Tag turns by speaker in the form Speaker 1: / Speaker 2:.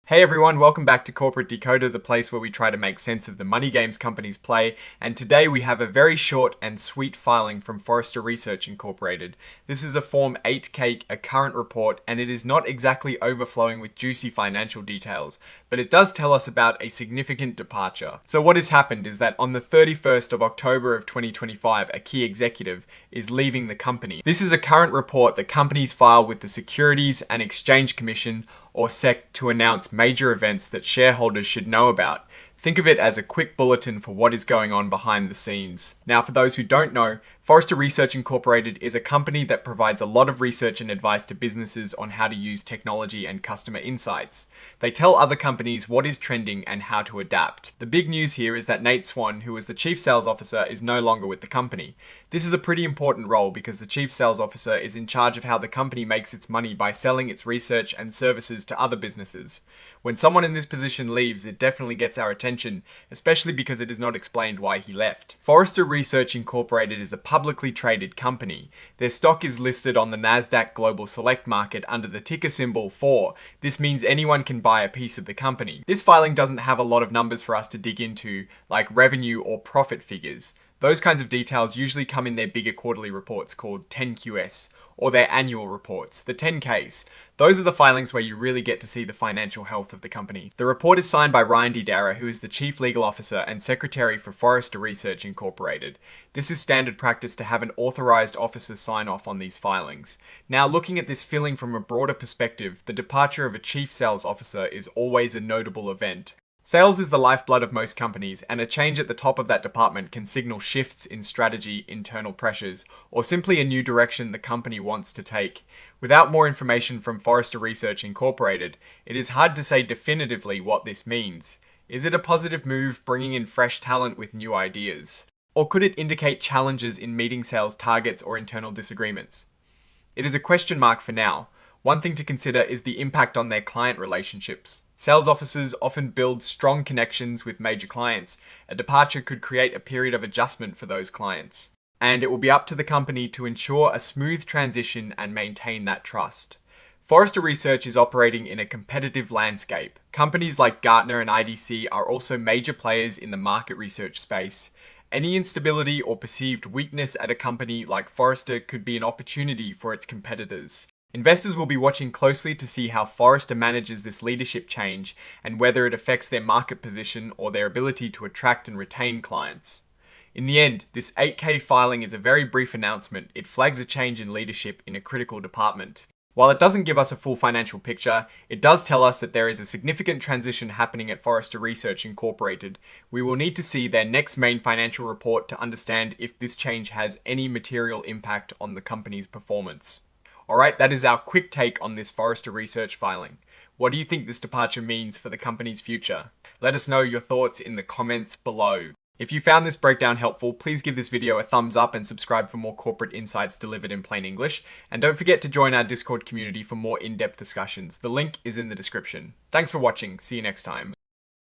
Speaker 1: Hey everyone, welcome back to Corporate Decoder, the place where we try to make sense of the money games companies play, and today we have a very short and sweet filing from Forrester Research Incorporated. This is a Form 8K, a current report, and it is not exactly overflowing with juicy financial details, but it does tell us about a significant departure. So what has happened is that on the 31st of October of 2025, a key executive is leaving the company. This is a current report that companies file with the Securities and Exchange Commission or SEC to announce major events that shareholders should know about. Think of it as a quick bulletin for what is going on behind the scenes. Now, for those who don't know, Forrester Research Incorporated is a company that provides a lot of research and advice to businesses on how to use technology and customer insights. They tell other companies what is trending and how to adapt. The big news here is that Nate Swan, who was the Chief Sales Officer, is no longer with the company. This is a pretty important role because the Chief Sales Officer is in charge of how the company makes its money by selling its research and services to other businesses. When someone in this position leaves, it definitely gets our attention, especially because it is not explained why he left. Forrester Research Incorporated is a publicly traded company. Their stock is listed on the Nasdaq Global Select Market under the ticker symbol FOR. This means anyone can buy a piece of the company. This filing doesn't have a lot of numbers for us to dig into, like revenue or profit figures. Those kinds of details usually come in their bigger quarterly reports called 10QS, or their annual reports, the 10Ks. Those are the filings where you really get to see the financial health of the company. The report is signed by Ryan Didara, who is the Chief Legal Officer and Secretary for Forrester Research Incorporated. This is standard practice to have an authorized officer sign off on these filings. Now, looking at this filing from a broader perspective, the departure of a Chief Sales Officer is always a notable event. Sales is the lifeblood of most companies, and a change at the top of that department can signal shifts in strategy, internal pressures, or simply a new direction the company wants to take. Without more information from Forrester Research Incorporated, it is hard to say definitively what this means. Is it a positive move, bringing in fresh talent with new ideas? Or could it indicate challenges in meeting sales targets or internal disagreements? It is a question mark for now. One thing to consider is the impact on their client relationships. Sales officers often build strong connections with major clients. A departure could create a period of adjustment for those clients. And it will be up to the company to ensure a smooth transition and maintain that trust. Forrester Research is operating in a competitive landscape. Companies like Gartner and IDC are also major players in the market research space. Any instability or perceived weakness at a company like Forrester could be an opportunity for its competitors. Investors will be watching closely to see how Forrester manages this leadership change and whether it affects their market position or their ability to attract and retain clients. In the end, this 8K filing is a very brief announcement. It flags a change in leadership in a critical department. While it doesn't give us a full financial picture, it does tell us that there is a significant transition happening at Forrester Research Incorporated. We will need to see their next main financial report to understand if this change has any material impact on the company's performance. Alright, that is our quick take on this Forrester Research filing. What do you think this departure means for the company's future? Let us know your thoughts in the comments below. If you found this breakdown helpful, please give this video a thumbs up and subscribe for more corporate insights delivered in plain English. And don't forget to join our Discord community for more in-depth discussions. The link is in the description. Thanks for watching. See you next time.